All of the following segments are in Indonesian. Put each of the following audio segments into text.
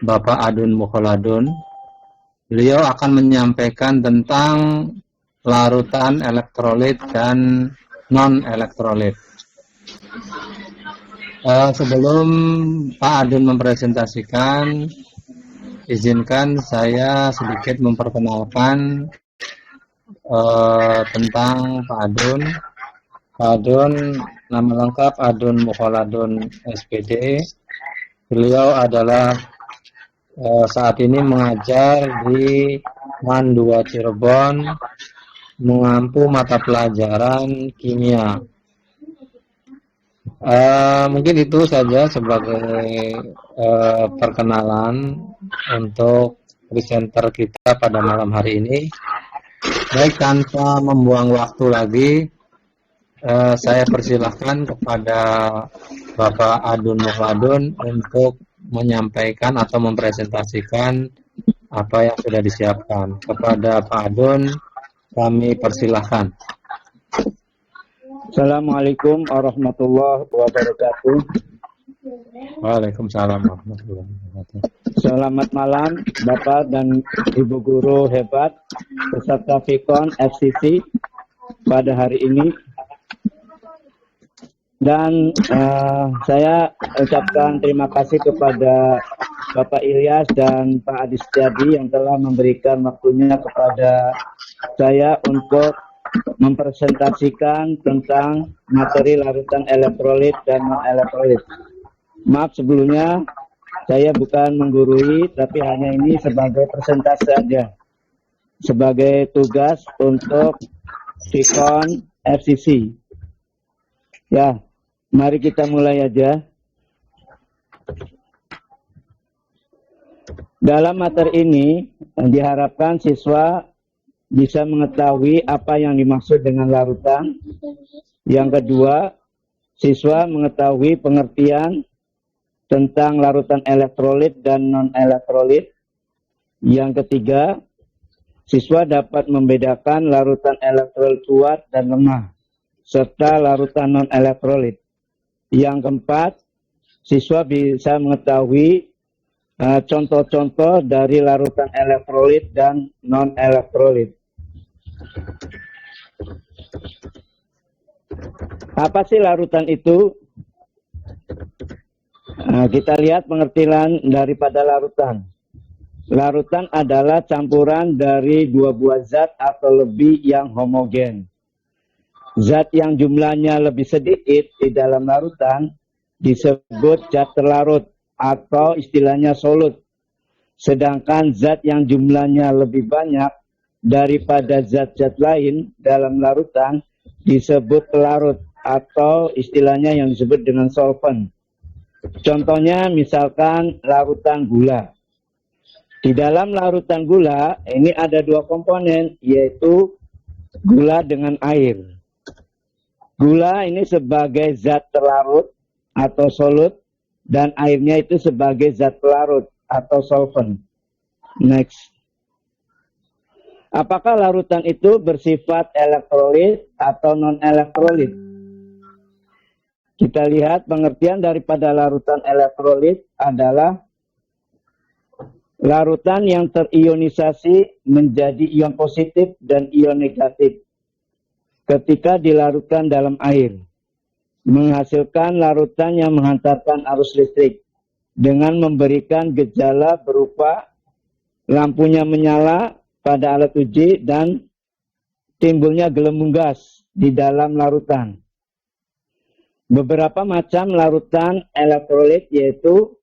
Bapak Adun Mukholadun. Beliau akan menyampaikan tentang larutan elektrolit dan non-elektrolit. Sebelum Pak Adun mempresentasikan, izinkan saya sedikit memperkenalkan tentang Pak Adun. Pak Adun, nama lengkap Adun Mukholadun SPD. Beliau adalah saat ini mengajar di MAN 2 Cirebon, mengampu mata pelajaran kimia. Mungkin itu saja sebagai perkenalan untuk presenter kita pada malam hari ini. Baik, tanpa membuang waktu lagi, saya persilahkan kepada Bapak Adun Mukholadun untuk menyampaikan atau mempresentasikan apa yang sudah disiapkan. Kepada Pak Adun, kami persilahkan. Assalamualaikum warahmatullahi wabarakatuh. Waalaikumsalam warahmatullahi wabarakatuh. Selamat malam Bapak dan Ibu Guru hebat peserta Fikon FCC pada hari ini. Dan saya ucapkan terima kasih kepada Bapak Ilyas dan Pak Adi Setiadi yang telah memberikan waktunya kepada saya untuk mempresentasikan tentang materi larutan elektrolit dan non-elektrolit. Maaf sebelumnya, saya bukan menggurui, tapi hanya ini sebagai presentasi saja, sebagai tugas untuk Fikon FCC. Ya, mari kita mulai aja. Dalam materi ini diharapkan siswa bisa mengetahui apa yang dimaksud dengan larutan. Yang kedua, siswa mengetahui pengertian tentang larutan elektrolit dan non-elektrolit. Yang ketiga, siswa dapat membedakan larutan elektrolit kuat dan lemah, serta larutan non-elektrolit. Yang keempat, siswa bisa mengetahui contoh-contoh dari larutan elektrolit dan non-elektrolit. Apa sih larutan itu? Kita lihat pengertian daripada larutan. Larutan adalah campuran dari dua buah zat atau lebih yang homogen. Zat yang jumlahnya lebih sedikit di dalam larutan disebut zat terlarut atau istilahnya solut. Sedangkan zat yang jumlahnya lebih banyak daripada zat-zat lain dalam larutan disebut pelarut atau istilahnya yang disebut dengan solvent. Contohnya misalkan larutan gula. Di dalam larutan gula ini ada dua komponen, yaitu gula dengan air. Gula ini sebagai zat terlarut atau solut dan airnya itu sebagai zat pelarut atau solvent. Next. Apakah larutan itu bersifat elektrolit atau non-elektrolit? Kita lihat pengertian daripada larutan elektrolit adalah larutan yang terionisasi menjadi ion positif dan ion negatif ketika dilarutkan dalam air, menghasilkan larutan yang menghantarkan arus listrik dengan memberikan gejala berupa lampunya menyala pada alat uji dan timbulnya gelembung gas di dalam larutan. Beberapa macam larutan elektrolit yaitu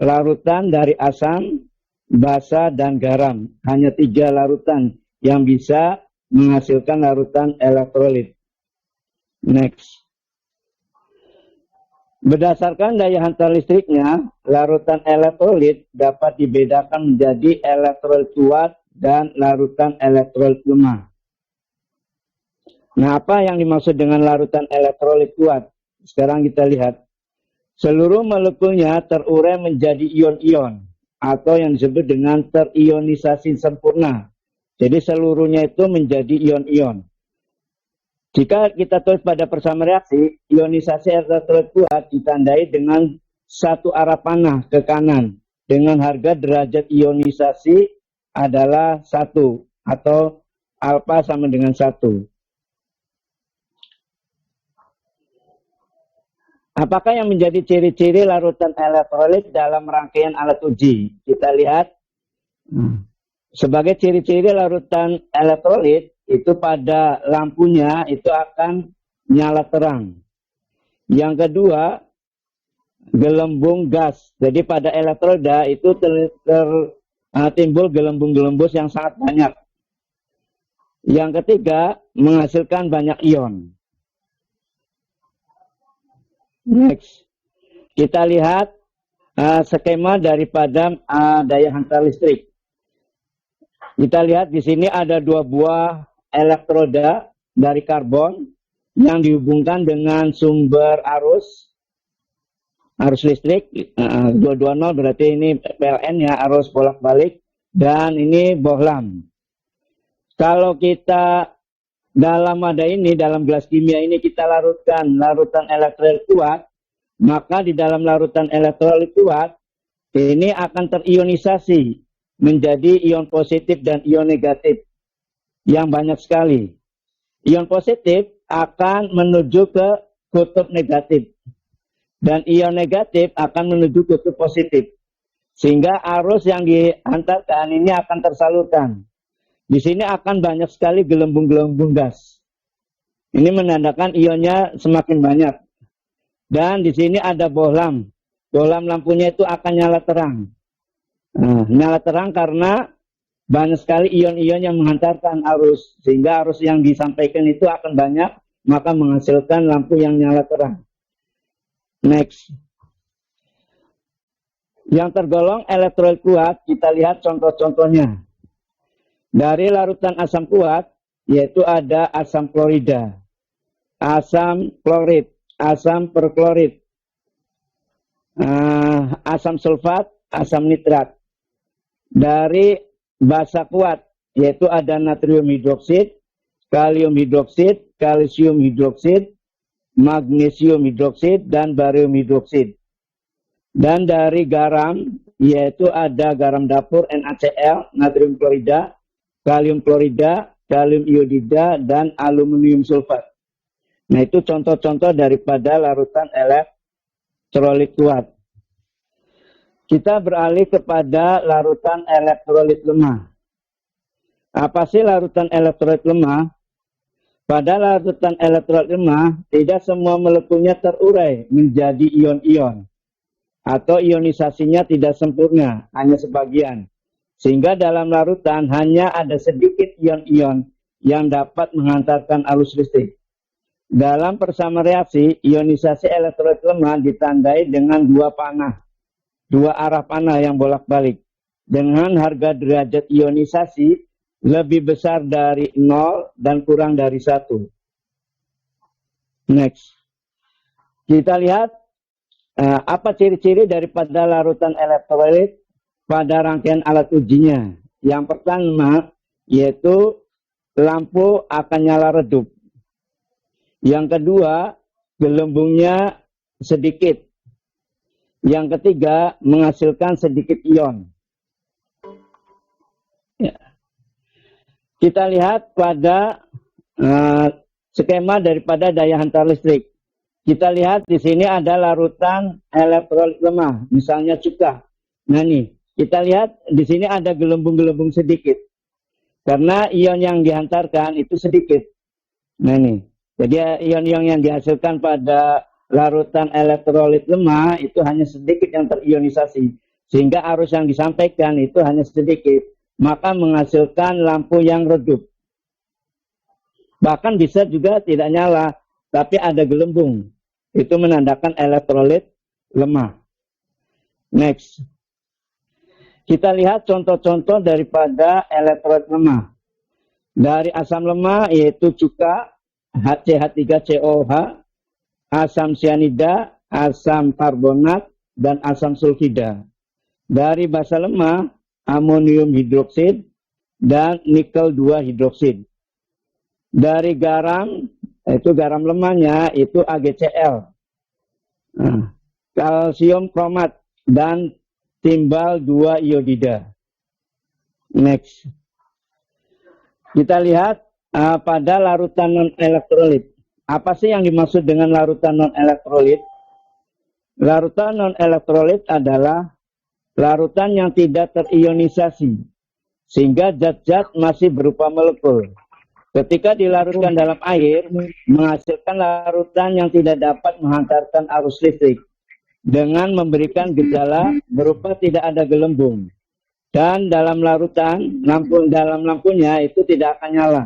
larutan dari asam, basa, dan garam. Hanya 3 larutan yang bisa menghasilkan larutan elektrolit. Next. Berdasarkan daya hantar listriknya, larutan elektrolit dapat dibedakan menjadi elektrolit kuat dan larutan elektrolit lemah. Nah, apa yang dimaksud dengan larutan elektrolit kuat? Sekarang kita lihat. Seluruh molekulnya terurai menjadi ion-ion atau yang disebut dengan terionisasi sempurna. Jadi seluruhnya itu menjadi ion-ion. Jika kita tulis pada persamaan reaksi, ionisasi elektrolit kuat ditandai dengan satu arah panah ke kanan. dengan harga derajat ionisasi adalah 1 atau alfa sama dengan 1. Apakah yang menjadi ciri-ciri larutan elektrolit dalam rangkaian alat uji? Kita lihat. Sebagai ciri-ciri larutan elektrolit itu pada lampunya itu akan nyala terang. Yang kedua, gelembung gas. Jadi pada elektroda itu timbul gelembung-gelembus yang sangat banyak. Yang ketiga, menghasilkan banyak ion. Next, kita lihat skema daripada daya hantar listrik. Kita lihat di sini ada 2 buah elektroda dari karbon yang dihubungkan dengan sumber arus listrik 220, berarti ini PLN ya, arus bolak-balik, dan ini bohlam. Kalau kita dalam dalam gelas kimia ini kita larutan elektrolit kuat, maka di dalam larutan elektrolit kuat ini akan terionisasi menjadi ion positif dan ion negatif yang banyak sekali. Ion positif akan menuju ke kutub negatif dan ion negatif akan menuju kutub positif, sehingga arus yang dihantarkan ini akan tersalurkan. Di sini akan banyak sekali gelembung-gelembung gas. Ini menandakan ionnya semakin banyak. Dan di sini ada bohlam. Bohlam lampunya itu akan nyala terang. Nah, nyala terang karena banyak sekali ion-ion yang menghantarkan arus, sehingga arus yang disampaikan itu akan banyak, maka menghasilkan lampu yang nyala terang. Next. Yang tergolong elektrolit kuat, kita lihat contoh-contohnya. Dari larutan asam kuat, yaitu ada asam klorida, asam klorid, asam perklorid, asam sulfat, asam nitrat. Dari basa kuat, yaitu ada natrium hidroksid, kalium hidroksid, kalsium hidroksid, magnesium hidroksid, dan barium hidroksid. Dan dari garam, yaitu ada garam dapur NaCl, natrium klorida, kalium klorida, kalium iodida, dan aluminium sulfat. Nah, itu contoh-contoh daripada larutan elektrolit kuat. Kita beralih kepada larutan elektrolit lemah. Apa sih larutan elektrolit lemah? Pada larutan elektrolit lemah, tidak semua molekulnya terurai menjadi ion-ion. Atau ionisasinya tidak sempurna, hanya sebagian. Sehingga dalam larutan hanya ada sedikit ion-ion yang dapat menghantarkan arus listrik. Dalam persamaan reaksi, ionisasi elektrolit lemah ditandai dengan 2 panah. 2 arah panah yang bolak-balik dengan harga derajat ionisasi lebih besar dari 0 dan kurang dari 1. Next. Kita lihat apa ciri-ciri daripada larutan elektrolit pada rangkaian alat ujinya. Yang pertama yaitu lampu akan nyala redup. Yang kedua, gelembungnya sedikit. Yang ketiga, menghasilkan sedikit ion. Ya. Kita lihat pada skema daripada daya hantar listrik. Kita lihat di sini ada larutan elektrolit lemah, misalnya cuka. Nah nih, kita lihat di sini ada gelembung-gelembung sedikit. Karena ion yang dihantarkan itu sedikit. Nah nih, jadi ion-ion yang dihasilkan pada larutan elektrolit lemah itu hanya sedikit yang terionisasi, sehingga arus yang disampaikan itu hanya sedikit, maka menghasilkan lampu yang redup. Bahkan bisa juga tidak nyala, tapi ada gelembung. Itu menandakan elektrolit lemah. Next. Kita lihat contoh-contoh daripada elektrolit lemah. Dari asam lemah yaitu cuka, HCH3COH, asam sianida, asam karbonat, dan asam sulfida. Dari basa lemah, amonium hidroksid, dan nikel 2 hidroksid. Dari garam, itu garam lemahnya, itu AgCl. Kalsium kromat, dan timbal 2 iodida. Next. Kita lihat pada larutan non-elektrolit. Apa sih yang dimaksud dengan larutan non-elektrolit? Larutan non-elektrolit adalah larutan yang tidak terionisasi, sehingga zat-zat masih berupa molekul. Ketika dilarutkan dalam air, menghasilkan larutan yang tidak dapat menghantarkan arus listrik, dengan memberikan gejala berupa tidak ada gelembung. Dan dalam larutan, dalam lampunya itu tidak akan nyala.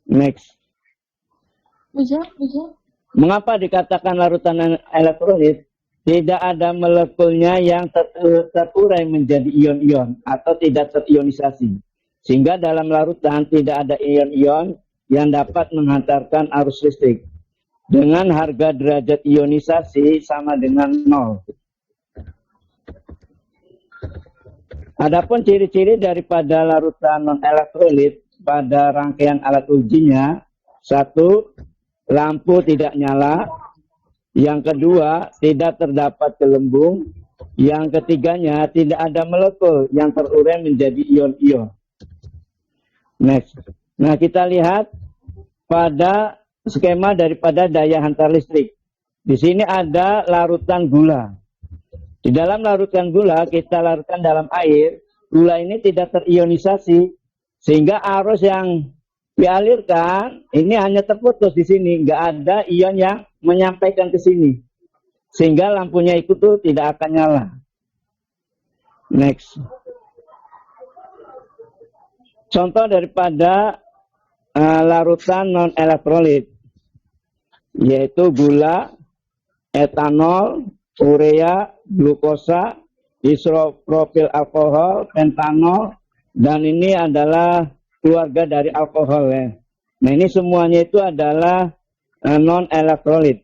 Next. Mengapa dikatakan larutan elektrolit? Tidak ada molekulnya yang terurai menjadi ion-ion atau tidak terionisasi. Sehingga dalam larutan tidak ada ion-ion yang dapat menghantarkan arus listrik. Dengan harga derajat ionisasi sama dengan 0. Adapun ciri-ciri daripada larutan non-elektrolit pada rangkaian alat ujinya, 1. Lampu tidak nyala. Yang kedua, tidak terdapat gelembung. Yang ketiganya, tidak ada molekul yang terurai menjadi ion-ion. Next. Nah, kita lihat pada skema daripada daya hantar listrik. Di sini ada larutan gula. Di dalam larutan gula, kita larutkan dalam air. Gula ini tidak terionisasi, sehingga arus yang dialirkan ini hanya terputus di sini. Nggak ada ion yang menyampaikan ke sini. Sehingga lampunya itu tuh tidak akan nyala. Next. Contoh daripada larutan non-elektrolit, yaitu gula, etanol, urea, glukosa, isopropil alkohol, pentanol, dan ini adalah keluarga dari alkohol ya. Nah ini semuanya itu adalah non-elektrolit.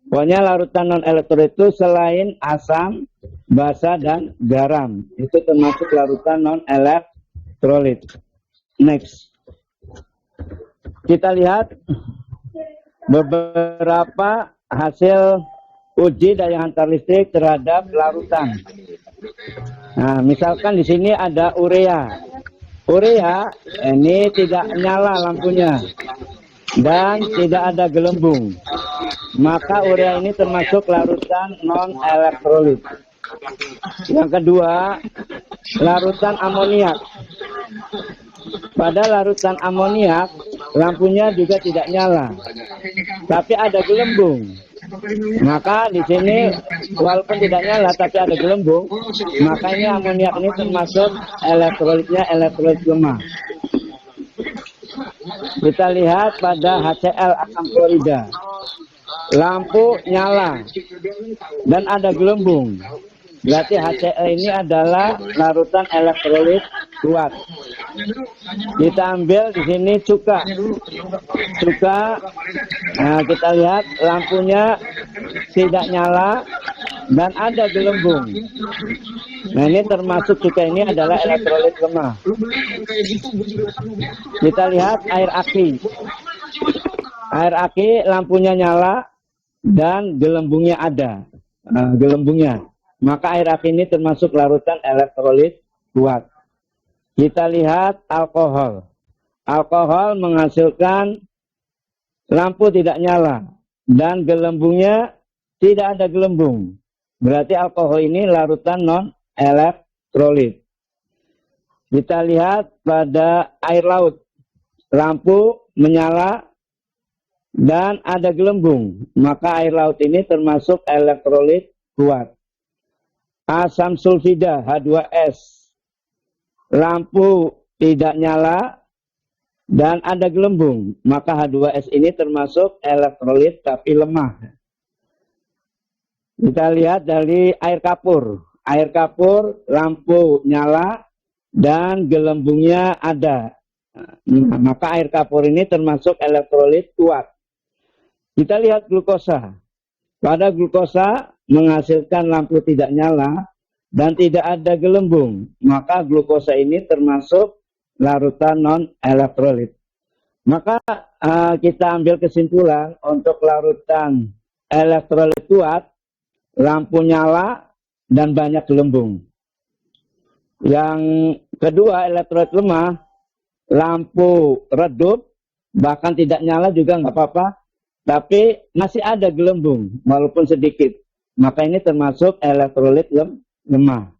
Pokoknya larutan non-elektrolit itu selain asam, basa, dan garam. Itu termasuk larutan non-elektrolit. Next. Kita lihat beberapa hasil uji daya hantar listrik terhadap larutan. Nah, misalkan di sini ada urea. Urea ini tidak nyala lampunya dan tidak ada gelembung. Maka urea ini termasuk larutan non-elektrolit. Yang kedua, larutan amoniak. Pada larutan amoniak, lampunya juga tidak nyala, tapi ada gelembung. Maka di sini walaupun tidak nyala tapi ada gelembung, makanya amoniak ini termasuk elektrolitnya elektrolit lemah. Kita lihat pada HCl asam klorida. Lampu nyala dan ada gelembung. Berarti HCl ini adalah larutan elektrolit kuat. Kita ambil di sini cuka. Nah, kita lihat lampunya tidak nyala dan ada gelembung. Nah, ini termasuk cuka ini adalah elektrolit lemah. Kita lihat air aki. Air aki lampunya nyala dan gelembungnya ada. Gelembungnya. Maka air aki ini termasuk larutan elektrolit kuat. Kita lihat alkohol. Alkohol menghasilkan lampu tidak nyala dan gelembungnya tidak ada gelembung. Berarti alkohol ini larutan non-elektrolit. Kita lihat pada air laut. Lampu menyala dan ada gelembung. Maka air laut ini termasuk elektrolit kuat. Asam sulfida H2S. Lampu tidak nyala dan ada gelembung. Maka H2S ini termasuk elektrolit tapi lemah. Kita lihat dari air kapur. Air kapur, lampu nyala dan gelembungnya ada. Nah, maka air kapur ini termasuk elektrolit kuat. Kita lihat glukosa. Pada glukosa menghasilkan lampu tidak nyala dan tidak ada gelembung. Maka glukosa ini termasuk larutan non-elektrolit. Maka kita ambil kesimpulan untuk larutan elektrolit kuat, lampu nyala dan banyak gelembung. Yang kedua, elektrolit lemah, lampu redup, bahkan tidak nyala juga nggak apa-apa, tapi masih ada gelembung, walaupun sedikit. Maka ini termasuk elektrolit lemah.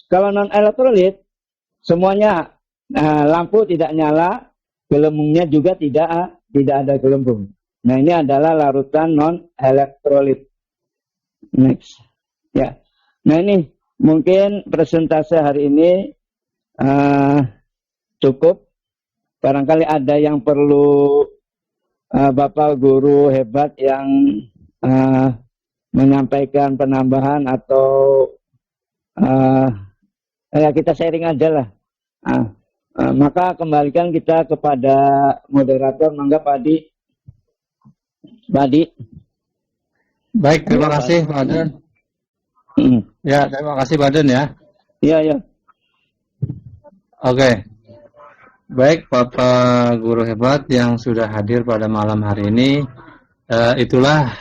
Kalau non-elektrolit, semuanya lampu tidak nyala, gelembungnya juga tidak ada gelembung. Nah, ini adalah larutan non-elektrolit. Next. Ya. Nah, ini mungkin presentase hari ini cukup. Barangkali ada yang perlu Bapak Guru hebat yang menyampaikan penambahan atau ya kita sharing aja lah. Maka kembalikan kita kepada moderator. Mangga Pak Adi. Baik, terima kasih Pak Adun. Ya, terima kasih Pak Adun ya. Iya, ya. Oke. Baik, Bapak Guru hebat yang sudah hadir pada malam hari ini. Itulah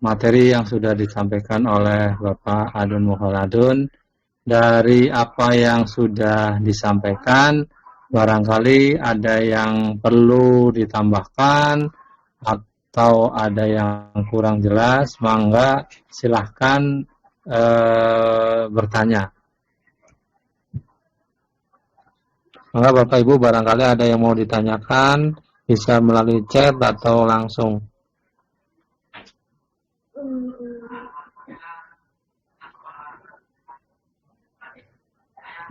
materi yang sudah disampaikan oleh Bapak Adun Mukhaladun. Dari apa yang sudah disampaikan, barangkali ada yang perlu ditambahkan atau ada yang kurang jelas, mangga silahkan bertanya. Maka Bapak Ibu barangkali ada yang mau ditanyakan, bisa melalui chat atau langsung.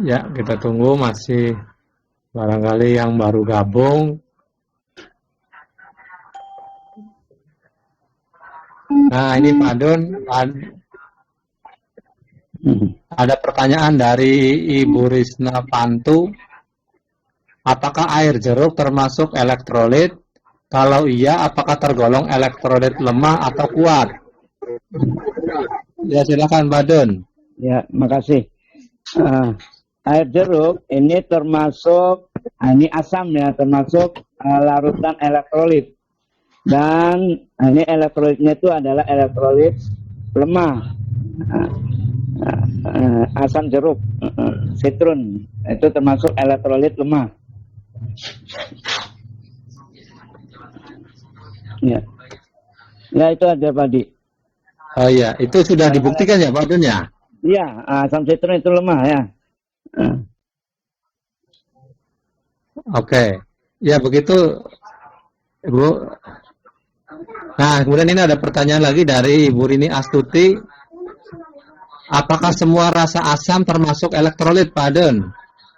Ya, kita tunggu, masih barangkali yang baru gabung. Nah, ini Pak Adun, ada pertanyaan dari Ibu Risna Pantu. Apakah air jeruk termasuk elektrolit? Kalau iya, apakah tergolong elektrolit lemah atau kuat? Ya, silakan Pak Adun. Ya, makasih. Air jeruk ini termasuk, ini asam ya, termasuk larutan elektrolit. Dan ini elektrolitnya itu adalah elektrolit lemah. Asam jeruk, sitrun, itu termasuk elektrolit lemah. Ya, ya itu ada Pak Di. Oh iya, itu sudah dibuktikan ya Pak Adun ya? Iya, asam sitrun itu lemah ya. Oke, ya begitu Ibu. Nah, kemudian ini ada pertanyaan lagi dari Ibu Rini Astuti. Apakah semua rasa asam termasuk elektrolit, Pak Adun?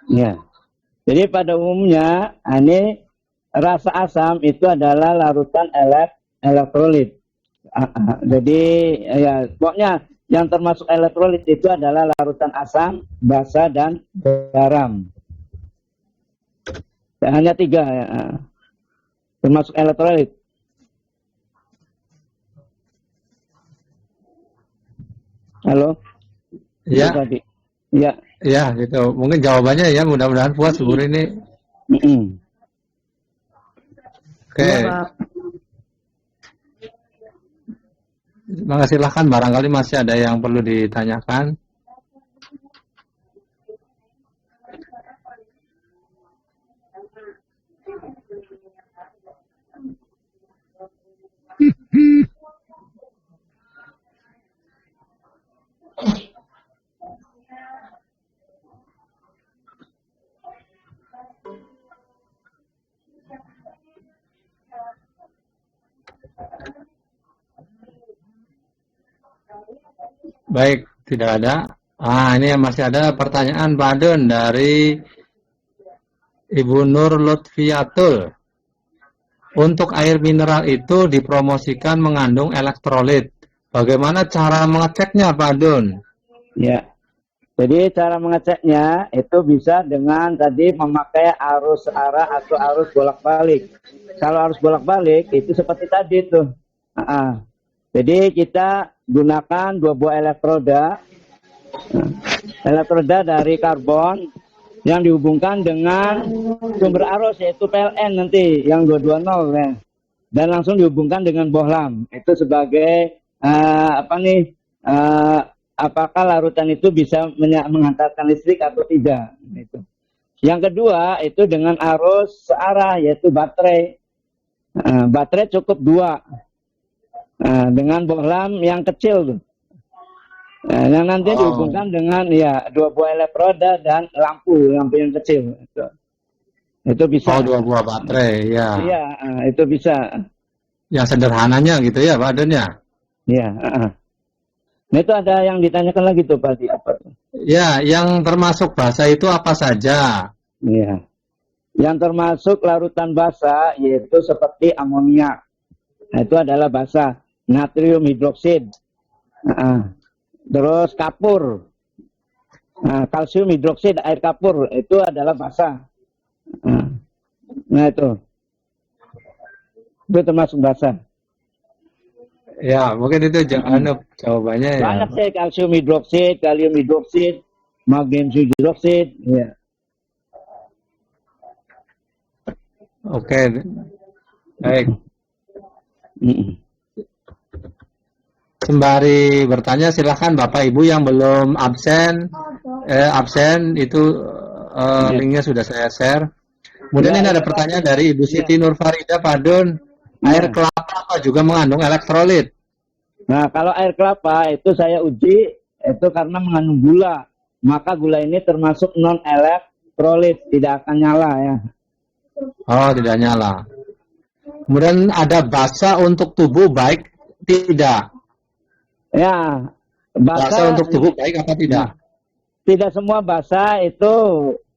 Ya. Jadi pada umumnya ini rasa asam itu adalah larutan elektrolit. Jadi ya pokoknya yang termasuk elektrolit itu adalah larutan asam, basa, dan garam. Hanya 3 ya. Termasuk elektrolit. Halo? Ya. Ya. Ya, gitu. Mungkin jawabannya ya, mudah-mudahan puas Bu ini. Oke. Maka silahkan, barangkali masih ada yang perlu ditanyakan. Baik, tidak ada. Ini masih ada pertanyaan Pak Adun dari Ibu Nur Lutfiatul. Untuk air mineral itu dipromosikan mengandung elektrolit. Bagaimana cara mengeceknya Pak Adun? Ya. Jadi cara mengeceknya itu bisa dengan tadi memakai arus arah atau arus bolak-balik. Kalau arus bolak-balik itu seperti tadi tuh. Jadi kita gunakan 2 buah elektroda. Elektroda dari karbon yang dihubungkan dengan sumber arus yaitu PLN nanti yang 220 ya. Dan langsung dihubungkan dengan bohlam. Itu sebagai apakah larutan itu bisa menghantarkan listrik atau tidak. Itu. Yang kedua itu dengan arus searah, yaitu baterai. Baterai cukup 2 dengan bohlam yang kecil tuh. Yang nanti dihubungkan dengan 2 buah elektroda dan lampu yang kecil. Itu bisa. 2 buah baterai, ya. Iya, itu bisa. Yang sederhananya gitu ya, Pak Adon ya? Iya. Nah itu ada yang ditanyakan lagi tuh Pak. Apa tuh? Ya, yang termasuk basa itu apa saja? Iya. Yang termasuk larutan basa yaitu seperti amoniak. Nah, itu adalah basa. Natrium hidroksida. Terus kapur. Kalsium hidroksida, air kapur itu adalah basa. Nah itu termasuk basa. Ya, mungkin itu jawabannya ya. Banyak sih, kalsium hidroksida, kalium hidroksida, magnesium hidroksida. Ya. Oke, baik. Sembari bertanya, silahkan Bapak Ibu yang belum absen itu linknya sudah saya share. Kemudian ini ada pertanyaan dari Ibu Siti Nur Farida, Pak Adon. Air kelapa apa juga mengandung elektrolit? Nah, kalau air kelapa itu saya uji itu karena mengandung gula. Maka gula ini termasuk non elektrolit, tidak akan nyala ya. Oh, tidak nyala. Kemudian ada basa untuk tubuh baik tidak? Ya, basa untuk tubuh baik apa tidak? Tidak semua basa itu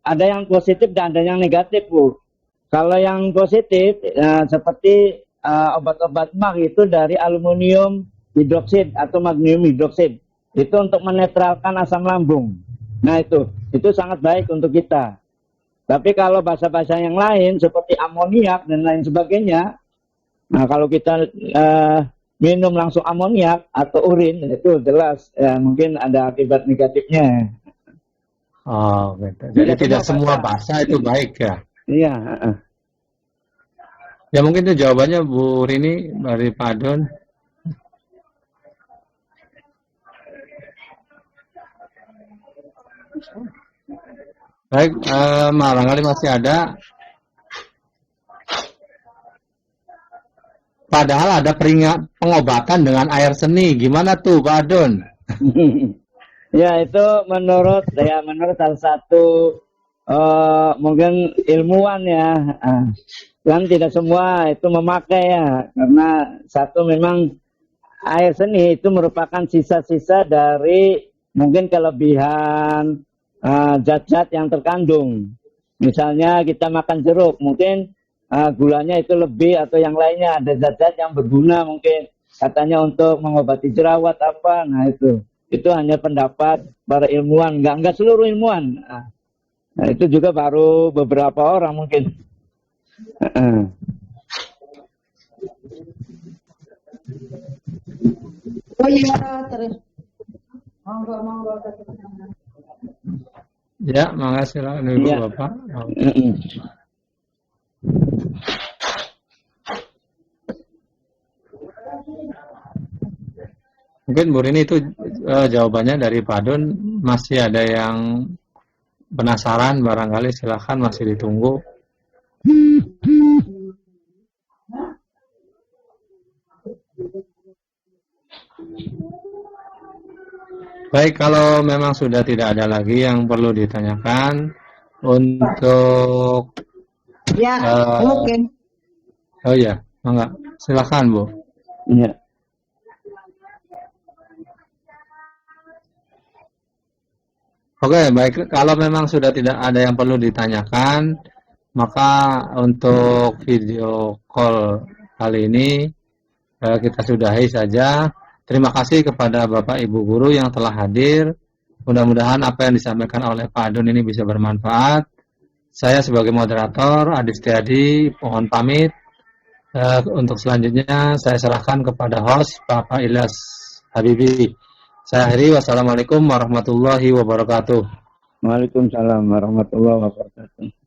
ada yang positif dan ada yang negatif, Bu. Kalau yang positif seperti obat-obat mah itu dari aluminium hidroksida atau magnesium hidroksida. Itu untuk menetralkan asam lambung. Nah itu sangat baik untuk kita. Tapi kalau basa-basa yang lain seperti amoniak dan lain sebagainya, nah kalau kita minum langsung amoniak atau urin itu jelas mungkin ada akibat negatifnya. Oh, gitu. Jadi tidak semua basa itu baik ya? Iya. Ya mungkin itu jawabannya Bu Rini dari Pak Adon. Baik, barangkali masih ada. Padahal ada pengobatan dengan air seni. Gimana tuh Pak Adon? Ya itu menurut salah satu mungkin ilmuwan ya. Kan tidak semua itu memakai ya, karena satu memang air seni itu merupakan sisa-sisa dari mungkin kelebihan zat-zat yang terkandung. Misalnya kita makan jeruk, mungkin gulanya itu lebih atau yang lainnya ada zat-zat yang berguna mungkin katanya untuk mengobati jerawat apa. Nah itu hanya pendapat para ilmuwan, enggak seluruh ilmuwan. Nah itu juga baru beberapa orang mungkin. Oh iya, terus monggo. Ya, makasih lah Ibu ya. Bapak. Mungkin Bu Rini itu jawabannya dari Pak Adon. Masih ada yang penasaran barangkali silahkan masih ditunggu. Baik, kalau memang sudah tidak ada lagi yang perlu ditanyakan untuk mungkin. Oh ya, enggak. Silakan, Bu. Iya. Oke, baik. Kalau memang sudah tidak ada yang perlu ditanyakan, maka untuk video call kali ini kita sudahi saja. Terima kasih kepada Bapak Ibu Guru yang telah hadir. Mudah-mudahan apa yang disampaikan oleh Pak Adon ini bisa bermanfaat. Saya sebagai moderator, Adi Setiadi, mohon pamit. Untuk selanjutnya saya serahkan kepada host Bapak Ilyas Habibi. Saya akhiri, wassalamualaikum warahmatullahi wabarakatuh. Waalaikumsalam warahmatullahi wabarakatuh.